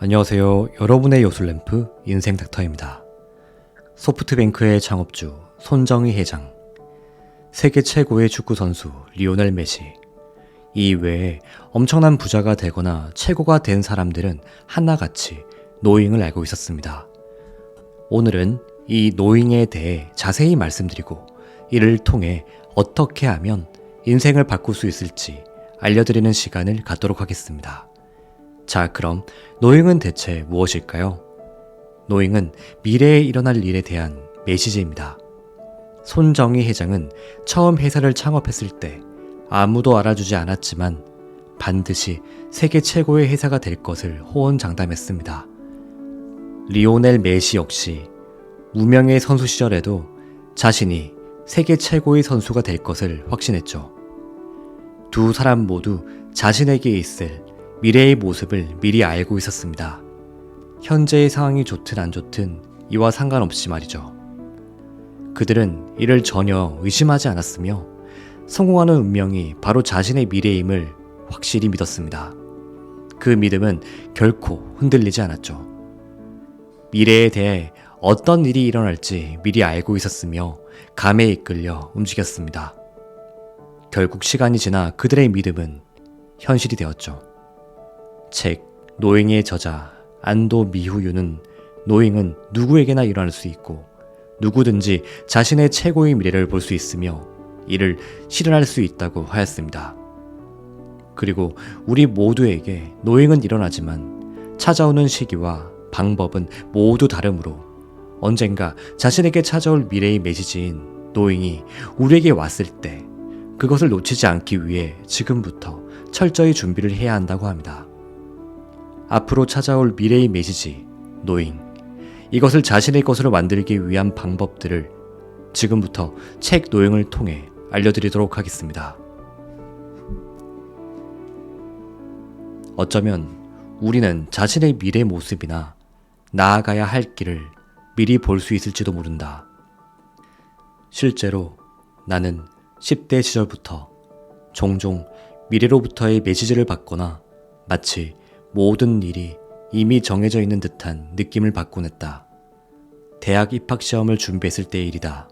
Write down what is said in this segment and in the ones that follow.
안녕하세요. 여러분의 요술램프 인생닥터입니다. 소프트뱅크의 창업주 손정희 회장, 세계 최고의 축구 선수 리오넬 메시, 이 외에 엄청난 부자가 되거나 최고가 된 사람들은 하나같이 노잉을 알고 있었습니다. 오늘은 이 노잉에 대해 자세히 말씀드리고 이를 통해 어떻게 하면 인생을 바꿀 수 있을지 알려드리는 시간을 갖도록 하겠습니다. 자, 그럼 노잉은 대체 무엇일까요? 노잉은 미래에 일어날 일에 대한 메시지입니다. 손정희 회장은 처음 회사를 창업했을 때 아무도 알아주지 않았지만 반드시 세계 최고의 회사가 될 것을 호언장담했습니다. 리오넬 메시 역시 무명의 선수 시절에도 자신이 세계 최고의 선수가 될 것을 확신했죠. 두 사람 모두 자신에게 있을 미래의 모습을 미리 알고 있었습니다. 현재의 상황이 좋든 안 좋든 이와 상관없이 말이죠. 그들은 이를 전혀 의심하지 않았으며 성공하는 운명이 바로 자신의 미래임을 확실히 믿었습니다. 그 믿음은 결코 흔들리지 않았죠. 미래에 대해 어떤 일이 일어날지 미리 알고 있었으며 감에 이끌려 움직였습니다. 결국 시간이 지나 그들의 믿음은 현실이 되었죠. 책 노잉의 저자 안도 미후유는 노잉은 누구에게나 일어날 수 있고 누구든지 자신의 최고의 미래를 볼 수 있으며 이를 실현할 수 있다고 하였습니다. 그리고 우리 모두에게 노잉은 일어나지만 찾아오는 시기와 방법은 모두 다르므로 언젠가 자신에게 찾아올 미래의 메시지인 노잉이 우리에게 왔을 때 그것을 놓치지 않기 위해 지금부터 철저히 준비를 해야 한다고 합니다. 앞으로 찾아올 미래의 메시지, 노잉. 이것을 자신의 것으로 만들기 위한 방법들을 지금부터 책 노잉을 통해 알려드리도록 하겠습니다. 어쩌면 우리는 자신의 미래 모습이나 나아가야 할 길을 미리 볼 수 있을지도 모른다. 실제로 나는 10대 시절부터 종종 미래로부터의 메시지를 받거나 마치 모든 일이 이미 정해져 있는 듯한 느낌을 받곤 했다. 대학 입학시험을 준비했을 때의 일이다.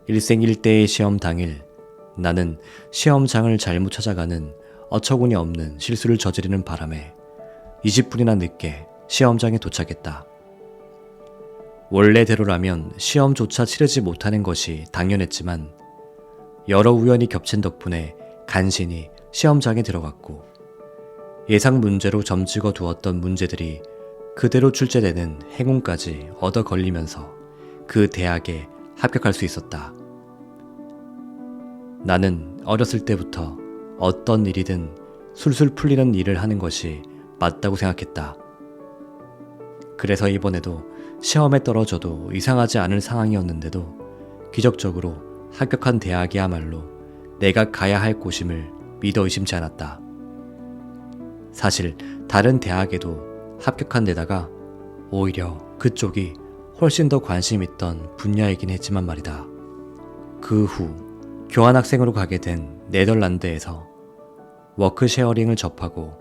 일생일대의 시험 당일 나는 시험장을 잘못 찾아가는 어처구니 없는 실수를 저지르는 바람에 20분이나 늦게 시험장에 도착했다. 원래대로라면 시험조차 치르지 못하는 것이 당연했지만 여러 우연이 겹친 덕분에 간신히 시험장에 들어갔고 예상 문제로 점찍어 두었던 문제들이 그대로 출제되는 행운까지 얻어 걸리면서 그 대학에 합격할 수 있었다. 나는 어렸을 때부터 어떤 일이든 술술 풀리는 일을 하는 것이 맞다고 생각했다. 그래서 이번에도 시험에 떨어져도 이상하지 않을 상황이었는데도 기적적으로 합격한 대학이야말로 내가 가야 할 곳임을 믿어 의심치 않았다. 사실 다른 대학에도 합격한 데다가 오히려 그쪽이 훨씬 더 관심 있던 분야이긴 했지만 말이다. 그 후 교환학생으로 가게 된 네덜란드에서 워크쉐어링을 접하고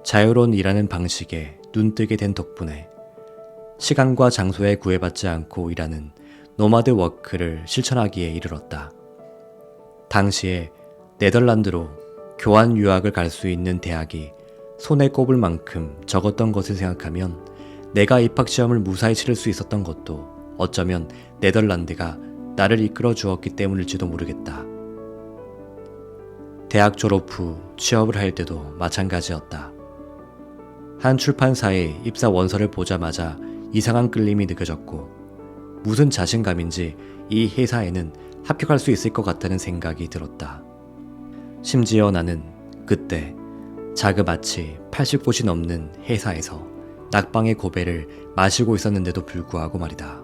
자유로운 일하는 방식에 눈뜨게 된 덕분에 시간과 장소에 구애받지 않고 일하는 노마드 워크를 실천하기에 이르렀다. 당시에 네덜란드로 교환 유학을 갈 수 있는 대학이 손에 꼽을 만큼 적었던 것을 생각하면 내가 입학시험을 무사히 치를 수 있었던 것도 어쩌면 네덜란드가 나를 이끌어 주었기 때문일지도 모르겠다. 대학 졸업 후 취업을 할 때도 마찬가지였다. 한 출판사에 입사 원서를 보자마자 이상한 끌림이 느껴졌고 무슨 자신감인지 이 회사에는 합격할 수 있을 것 같다는 생각이 들었다. 심지어 나는 그때 자그마치 80곳이 넘는 회사에서 낙방의 고배를 마시고 있었는데도 불구하고 말이다.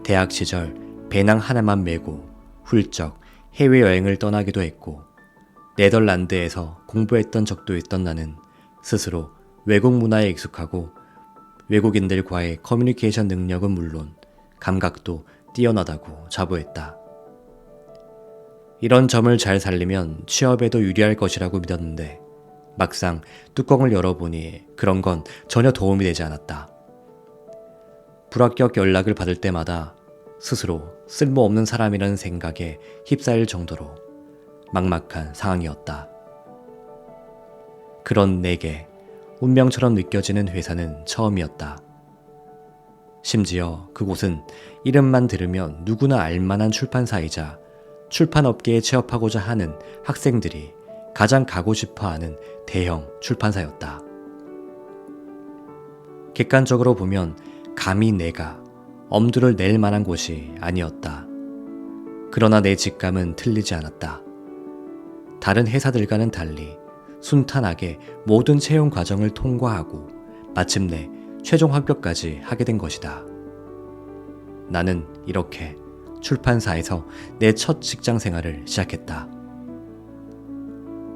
대학 시절 배낭 하나만 메고 훌쩍 해외여행을 떠나기도 했고 네덜란드에서 공부했던 적도 있던 나는 스스로 외국 문화에 익숙하고 외국인들과의 커뮤니케이션 능력은 물론 감각도 뛰어나다고 자부했다. 이런 점을 잘 살리면 취업에도 유리할 것이라고 믿었는데 막상 뚜껑을 열어보니 그런 건 전혀 도움이 되지 않았다. 불합격 연락을 받을 때마다 스스로 쓸모없는 사람이라는 생각에 휩싸일 정도로 막막한 상황이었다. 그런 내게 운명처럼 느껴지는 회사는 처음이었다. 심지어 그곳은 이름만 들으면 누구나 알만한 출판사이자 출판업계에 취업하고자 하는 학생들이 가장 가고 싶어하는 대형 출판사였다. 객관적으로 보면 감히 내가 엄두를 낼 만한 곳이 아니었다. 그러나 내 직감은 틀리지 않았다. 다른 회사들과는 달리 순탄하게 모든 채용 과정을 통과하고 마침내 최종 합격까지 하게 된 것이다. 나는 이렇게 출판사에서 내 첫 직장 생활을 시작했다.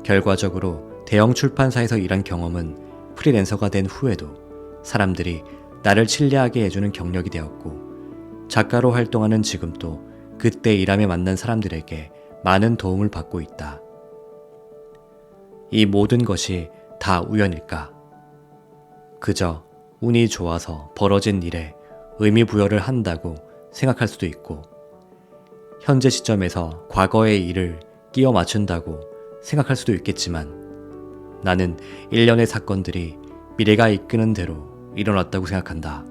결과적으로 대형 출판사에서 일한 경험은 프리랜서가 된 후에도 사람들이 나를 신뢰하게 해주는 경력이 되었고, 작가로 활동하는 지금도 그때 일함에 만난 사람들에게 많은 도움을 받고 있다. 이 모든 것이 다 우연일까? 그저 운이 좋아서 벌어진 일에 의미 부여를 한다고 생각할 수도 있고, 현재 시점에서 과거의 일을 끼워 맞춘다고 생각할 수도 있겠지만, 나는 일련의 사건들이 미래가 이끄는 대로 일어났다고 생각한다.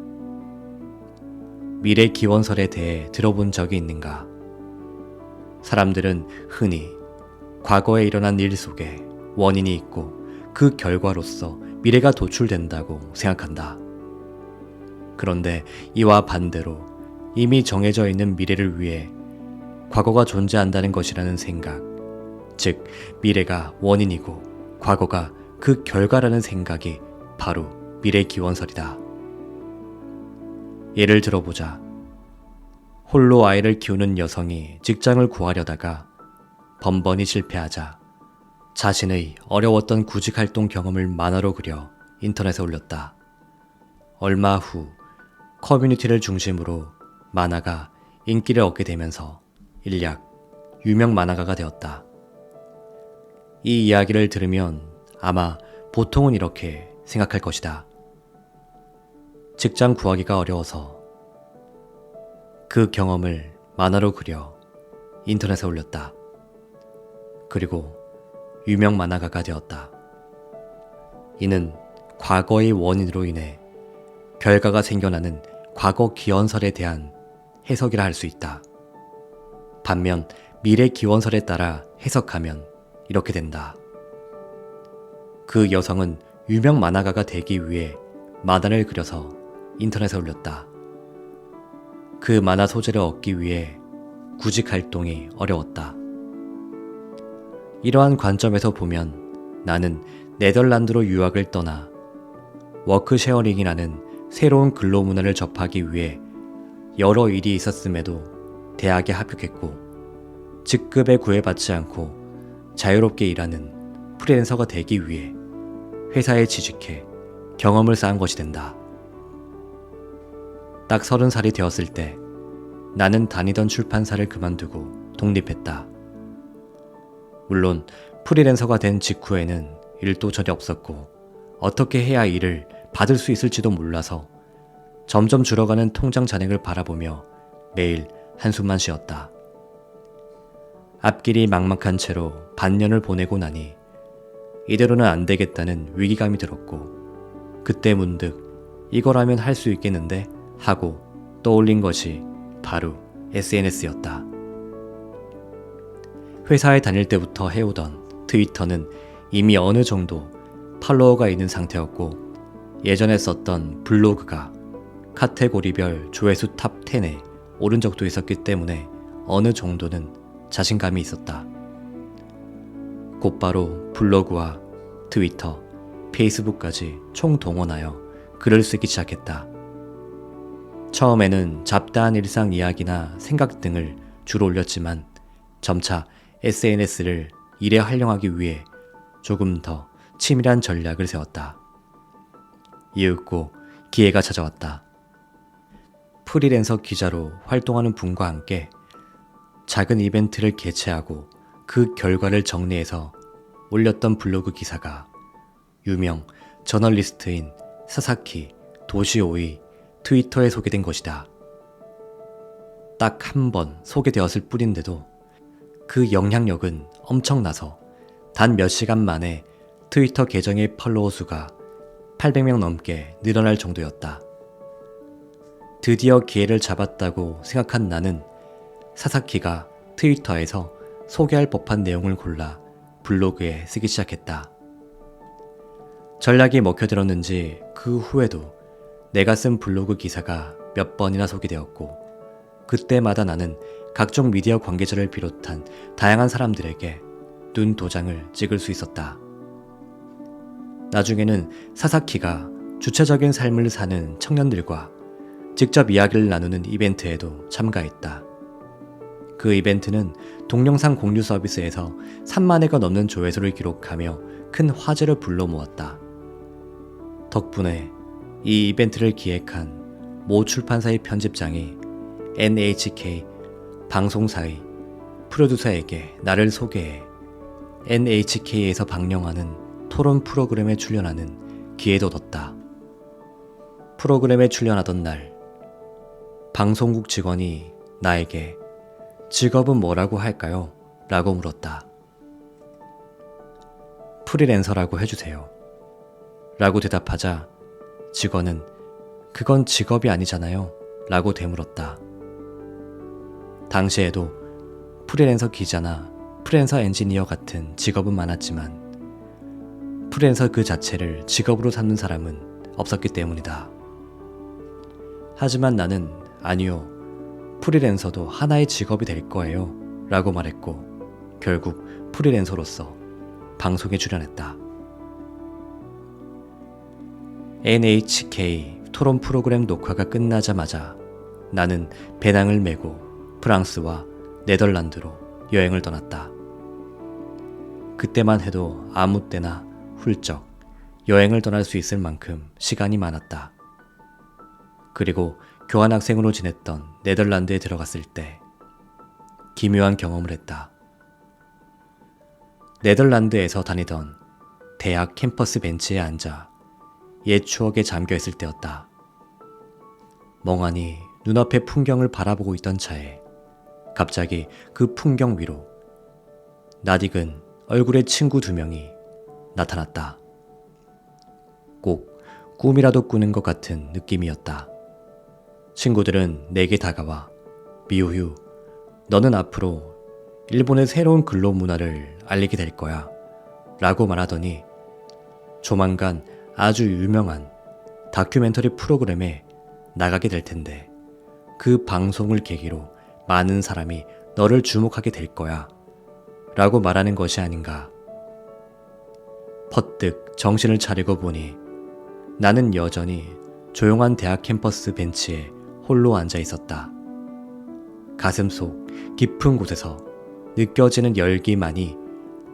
미래 기원설에 대해 들어본 적이 있는가? 사람들은 흔히 과거에 일어난 일 속에 원인이 있고 그 결과로서 미래가 도출된다고 생각한다. 그런데 이와 반대로 이미 정해져 있는 미래를 위해 과거가 존재한다는 것이라는 생각, 즉 미래가 원인이고 과거가 그 결과라는 생각이 바로 미래 기원설이다. 예를 들어보자. 홀로 아이를 키우는 여성이 직장을 구하려다가 번번이 실패하자 자신의 어려웠던 구직활동 경험을 만화로 그려 인터넷에 올렸다. 얼마 후 커뮤니티를 중심으로 만화가 인기를 얻게 되면서 일약 유명 만화가가 되었다. 이 이야기를 들으면 아마 보통은 이렇게 생각할 것이다. 직장 구하기가 어려워서 그 경험을 만화로 그려 인터넷에 올렸다. 그리고 유명 만화가가 되었다. 이는 과거의 원인으로 인해 결과가 생겨나는 과거 기원설에 대한 해석이라 할 수 있다. 반면 미래 기원설에 따라 해석하면 이렇게 된다. 그 여성은 유명 만화가가 되기 위해 만화를 그려서 인터넷에 올렸다. 그 만화 소재를 얻기 위해 구직 활동이 어려웠다. 이러한 관점에서 보면 나는 네덜란드로 유학을 떠나 워크쉐어링이라는 새로운 근로 문화를 접하기 위해 여러 일이 있었음에도 대학에 합격했고, 직급에 구애받지 않고 자유롭게 일하는 프리랜서가 되기 위해 회사에 취직해 경험을 쌓은 것이 된다. 딱 30살이 되었을 때 나는 다니던 출판사를 그만두고 독립했다. 물론 프리랜서가 된 직후에는 일도 전혀 없었고 어떻게 해야 일을 받을 수 있을지도 몰라서 점점 줄어가는 통장 잔액을 바라보며 매일 한숨만 쉬었다. 앞길이 막막한 채로 반년을 보내고 나니 이대로는 안 되겠다는 위기감이 들었고, 그때 문득 이거라면 할 수 있겠는데 하고 떠올린 것이 바로 SNS였다. 회사에 다닐 때부터 해오던 트위터는 이미 어느 정도 팔로워가 있는 상태였고, 예전에 썼던 블로그가 카테고리별 조회수 탑 10에 오른 적도 있었기 때문에 어느 정도는 자신감이 있었다. 곧바로 블로그와 트위터, 페이스북까지 총동원하여 글을 쓰기 시작했다. 처음에는 잡다한 일상 이야기나 생각 등을 주로 올렸지만 점차 SNS를 일에 활용하기 위해 조금 더 치밀한 전략을 세웠다. 이윽고 기회가 찾아왔다. 프리랜서 기자로 활동하는 분과 함께 작은 이벤트를 개최하고 그 결과를 정리해서 올렸던 블로그 기사가 유명 저널리스트인 사사키 도시오의 트위터에 소개된 것이다. 딱 한 번 소개되었을 뿐인데도 그 영향력은 엄청나서 단 몇 시간 만에 트위터 계정의 팔로워 수가 800명 넘게 늘어날 정도였다. 드디어 기회를 잡았다고 생각한 나는 사사키가 트위터에서 소개할 법한 내용을 골라 블로그에 쓰기 시작했다. 전략이 먹혀들었는지 그 후에도 내가 쓴 블로그 기사가 몇 번이나 소개되었고, 그때마다 나는 각종 미디어 관계자를 비롯한 다양한 사람들에게 눈 도장을 찍을 수 있었다. 나중에는 사사키가 주체적인 삶을 사는 청년들과 직접 이야기를 나누는 이벤트에도 참가했다. 그 이벤트는 동영상 공유 서비스에서 3만 회가 넘는 조회수를 기록하며 큰 화제를 불러 모았다. 덕분에 이 이벤트를 기획한 모 출판사의 편집장이 NHK 방송사의 프로듀서에게 나를 소개해 NHK에서 방영하는 토론 프로그램에 출연하는 기회도 얻었다. 프로그램에 출연하던 날, 방송국 직원이 나에게 직업은 뭐라고 할까요? 라고 물었다. 프리랜서라고 해주세요. 라고 대답하자 직원은 그건 직업이 아니잖아요. 라고 되물었다. 당시에도 프리랜서 기자나 프리랜서 엔지니어 같은 직업은 많았지만 프리랜서 그 자체를 직업으로 삼는 사람은 없었기 때문이다. 하지만 나는 아니요, 프리랜서도 하나의 직업이 될 거예요 라고 말했고, 결국 프리랜서로서 방송에 출연했다. NHK 토론 프로그램 녹화가 끝나자마자 나는 배낭을 메고 프랑스와 네덜란드로 여행을 떠났다. 그때만 해도 아무 때나 훌쩍 여행을 떠날 수 있을 만큼 시간이 많았다. 그리고 교환학생으로 지냈던 네덜란드에 들어갔을 때 기묘한 경험을 했다. 네덜란드에서 다니던 대학 캠퍼스 벤치에 앉아 옛 추억에 잠겨있을 때였다. 멍하니 눈앞의 풍경을 바라보고 있던 차에 갑자기 그 풍경 위로 낯익은 얼굴의 친구 2명이 나타났다. 꼭 꿈이라도 꾸는 것 같은 느낌이었다. 친구들은 내게 다가와 미우유, 너는 앞으로 일본의 새로운 근로 문화를 알리게 될 거야 라고 말하더니 조만간 아주 유명한 다큐멘터리 프로그램에 나가게 될 텐데 그 방송을 계기로 많은 사람이 너를 주목하게 될 거야 라고 말하는 것이 아닌가. 퍼뜩 정신을 차리고 보니 나는 여전히 조용한 대학 캠퍼스 벤치에 홀로 앉아 있었다. 가슴 속 깊은 곳에서 느껴지는 열기만이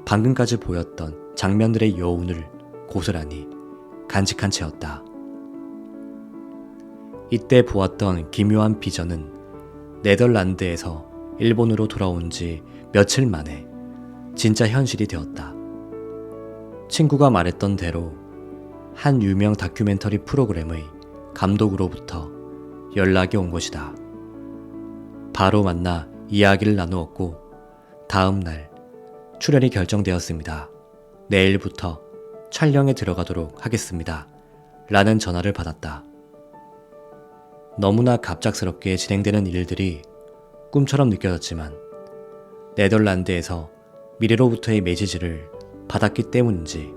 방금까지 보였던 장면들의 여운을 고스란히 간직한 채였다. 이때 보았던 기묘한 비전은 네덜란드에서 일본으로 돌아온 지 며칠 만에 진짜 현실이 되었다. 친구가 말했던 대로 한 유명 다큐멘터리 프로그램의 감독으로부터 연락이 온 것이다. 바로 만나 이야기를 나누었고 다음 날 출연이 결정되었습니다. 내일부터 촬영에 들어가도록 하겠습니다. 라는 전화를 받았다. 너무나 갑작스럽게 진행되는 일들이 꿈처럼 느껴졌지만 네덜란드에서 미래로부터의 메시지를 받았기 때문인지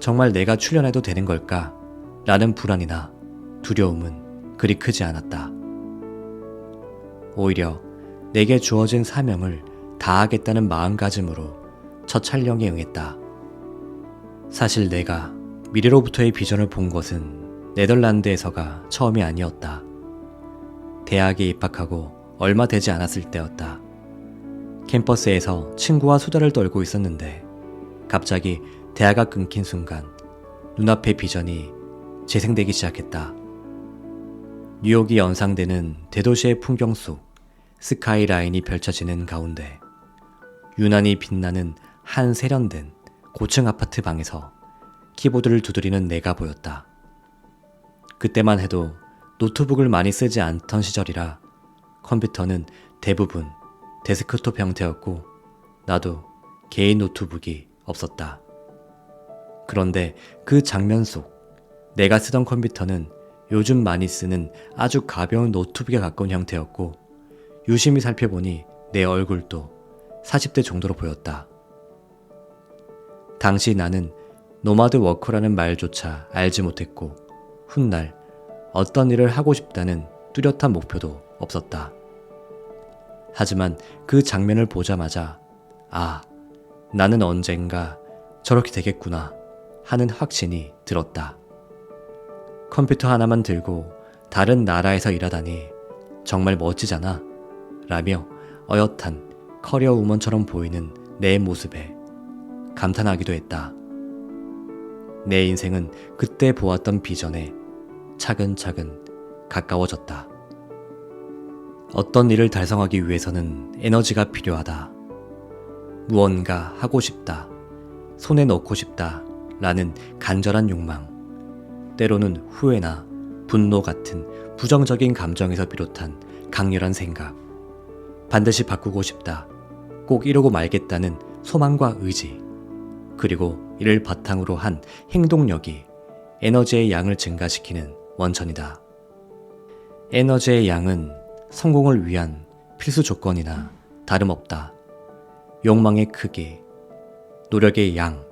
정말 내가 출연해도 되는 걸까? 라는 불안이나 두려움은 그리 크지 않았다. 오히려 내게 주어진 사명을 다하겠다는 마음가짐으로 첫 촬영에 응했다. 사실 내가 미래로부터의 비전을 본 것은 네덜란드에서가 처음이 아니었다. 대학에 입학하고 얼마 되지 않았을 때였다. 캠퍼스에서 친구와 수다를 떨고 있었는데 갑자기 대화가 끊긴 순간 눈앞의 비전이 재생되기 시작했다. 뉴욕이 연상되는 대도시의 풍경 속 스카이라인이 펼쳐지는 가운데 유난히 빛나는 한 세련된 고층 아파트 방에서 키보드를 두드리는 내가 보였다. 그때만 해도 노트북을 많이 쓰지 않던 시절이라 컴퓨터는 대부분 데스크톱 형태였고 나도 개인 노트북이 없었다. 그런데 그 장면 속 내가 쓰던 컴퓨터는 요즘 많이 쓰는 아주 가벼운 노트북에 가까운 형태였고 유심히 살펴보니 내 얼굴도 40대 정도로 보였다. 당시 나는 노마드 워커라는 말조차 알지 못했고 훗날 어떤 일을 하고 싶다는 뚜렷한 목표도 없었다. 하지만 그 장면을 보자마자 아, 나는 언젠가 저렇게 되겠구나 하는 확신이 들었다. 컴퓨터 하나만 들고 다른 나라에서 일하다니 정말 멋지잖아 라며 어엿한 커리어 우먼처럼 보이는 내 모습에 감탄하기도 했다. 내 인생은 그때 보았던 비전에 차근차근 가까워졌다. 어떤 일을 달성하기 위해서는 에너지가 필요하다. 무언가 하고 싶다. 손에 넣고 싶다. 라는 간절한 욕망. 때로는 후회나 분노 같은 부정적인 감정에서 비롯한 강렬한 생각. 반드시 바꾸고 싶다. 꼭 이루고 말겠다는 소망과 의지. 그리고 이를 바탕으로 한 행동력이 에너지의 양을 증가시키는 원천이다. 에너지의 양은 성공을 위한 필수 조건이나 다름없다. 욕망의 크기, 노력의 양,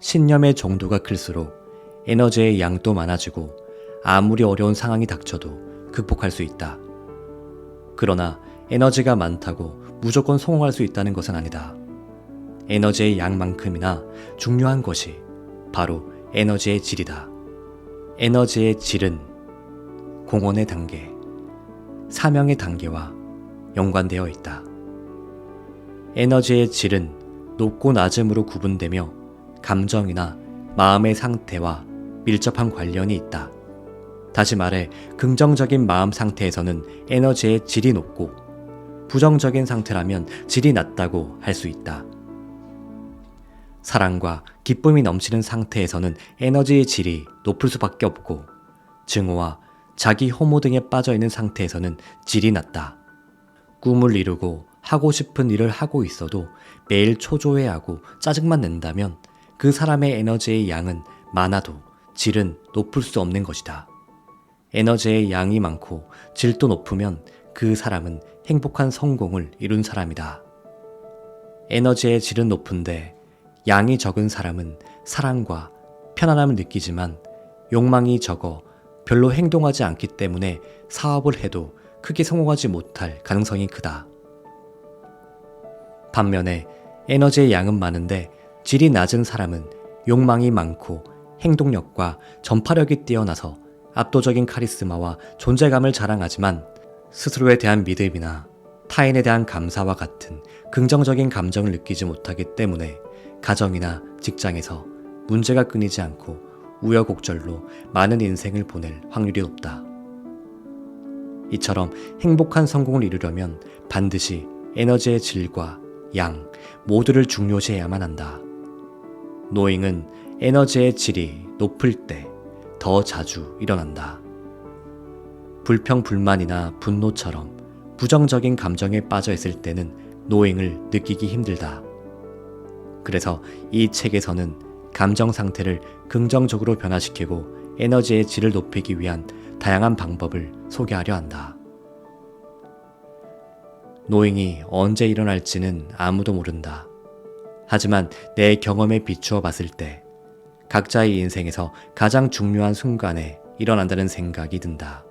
신념의 정도가 클수록 에너지의 양도 많아지고 아무리 어려운 상황이 닥쳐도 극복할 수 있다. 그러나 에너지가 많다고 무조건 성공할 수 있다는 것은 아니다. 에너지의 양만큼이나 중요한 것이 바로 에너지의 질이다. 에너지의 질은 공헌의 단계, 사명의 단계와 연관되어 있다. 에너지의 질은 높고 낮음으로 구분되며 감정이나 마음의 상태와 밀접한 관련이 있다. 다시 말해 긍정적인 마음 상태에서는 에너지의 질이 높고 부정적인 상태라면 질이 낮다고 할 수 있다. 사랑과 기쁨이 넘치는 상태에서는 에너지의 질이 높을 수밖에 없고 증오와 자기 혐오 등에 빠져있는 상태에서는 질이 낮다. 꿈을 이루고 하고 싶은 일을 하고 있어도 매일 초조해하고 짜증만 낸다면 그 사람의 에너지의 양은 많아도 질은 높을 수 없는 것이다. 에너지의 양이 많고 질도 높으면 그 사람은 행복한 성공을 이룬 사람이다. 에너지의 질은 높은데 양이 적은 사람은 사랑과 편안함을 느끼지만 욕망이 적어 별로 행동하지 않기 때문에 사업을 해도 크게 성공하지 못할 가능성이 크다. 반면에 에너지의 양은 많은데 질이 낮은 사람은 욕망이 많고 행동력과 전파력이 뛰어나서 압도적인 카리스마와 존재감을 자랑하지만 스스로에 대한 믿음이나 타인에 대한 감사와 같은 긍정적인 감정을 느끼지 못하기 때문에 가정이나 직장에서 문제가 끊이지 않고 우여곡절로 많은 인생을 보낼 확률이 높다. 이처럼 행복한 성공을 이루려면 반드시 에너지의 질과 양 모두를 중요시해야만 한다. 노잉은 에너지의 질이 높을 때 더 자주 일어난다. 불평, 불만이나 분노처럼 부정적인 감정에 빠져 있을 때는 노잉을 느끼기 힘들다. 그래서 이 책에서는 감정 상태를 긍정적으로 변화시키고 에너지의 질을 높이기 위한 다양한 방법을 소개하려 한다. 노잉이 언제 일어날지는 아무도 모른다. 하지만 내 경험에 비추어 봤을 때 각자의 인생에서 가장 중요한 순간에 일어난다는 생각이 든다.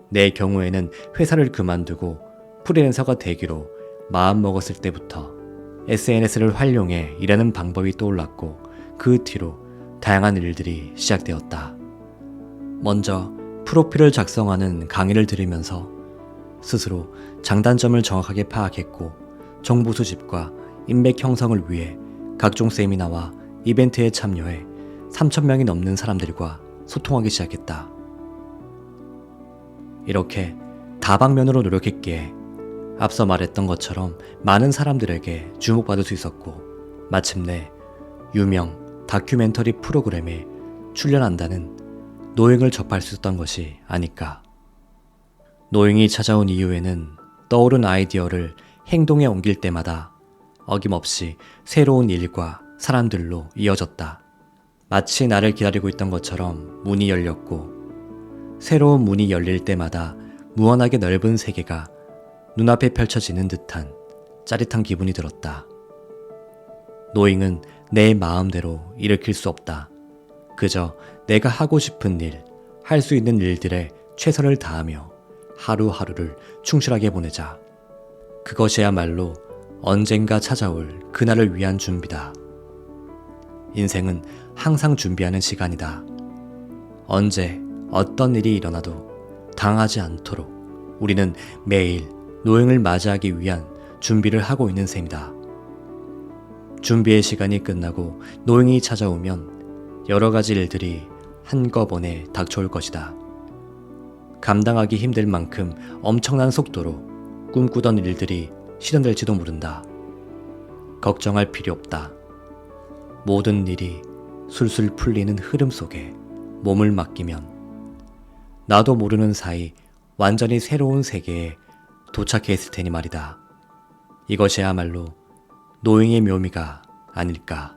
내 경우에는 회사를 그만두고 프리랜서가 되기로 마음먹었을 때부터 SNS를 활용해 일하는 방법이 떠올랐고 그 뒤로 다양한 일들이 시작되었다. 먼저 프로필을 작성하는 강의를 들으면서 스스로 장단점을 정확하게 파악했고 정보 수집과 인맥 형성을 위해 각종 세미나와 이벤트에 참여해 3,000명이 넘는 사람들과 소통하기 시작했다. 이렇게 다방면으로 노력했기에 앞서 말했던 것처럼 많은 사람들에게 주목받을 수 있었고 마침내 유명, 다큐멘터리 프로그램에 출연한다는 노행을 접할 수 있었던 것이 아닐까. 노행이 찾아온 이후에는 떠오른 아이디어를 행동에 옮길 때마다 어김없이 새로운 일과 사람들로 이어졌다. 마치 나를 기다리고 있던 것처럼 문이 열렸고 새로운 문이 열릴 때마다 무한하게 넓은 세계가 눈앞에 펼쳐지는 듯한 짜릿한 기분이 들었다. 노잉은 내 마음대로 일으킬 수 없다. 그저 내가 하고 싶은 일, 할 수 있는 일들에 최선을 다하며 하루하루를 충실하게 보내자. 그것이야말로 언젠가 찾아올 그날을 위한 준비다. 인생은 항상 준비하는 시간이다. 언제 어떤 일이 일어나도 당하지 않도록 우리는 매일 노행을 맞이하기 위한 준비를 하고 있는 셈이다. 준비의 시간이 끝나고 노행이 찾아오면 여러 가지 일들이 한꺼번에 닥쳐올 것이다. 감당하기 힘들 만큼 엄청난 속도로 꿈꾸던 일들이 실현될지도 모른다. 걱정할 필요 없다. 모든 일이 술술 풀리는 흐름 속에 몸을 맡기면 나도 모르는 사이 완전히 새로운 세계에 도착했을 테니 말이다. 이것이야말로 노행의 묘미가 아닐까.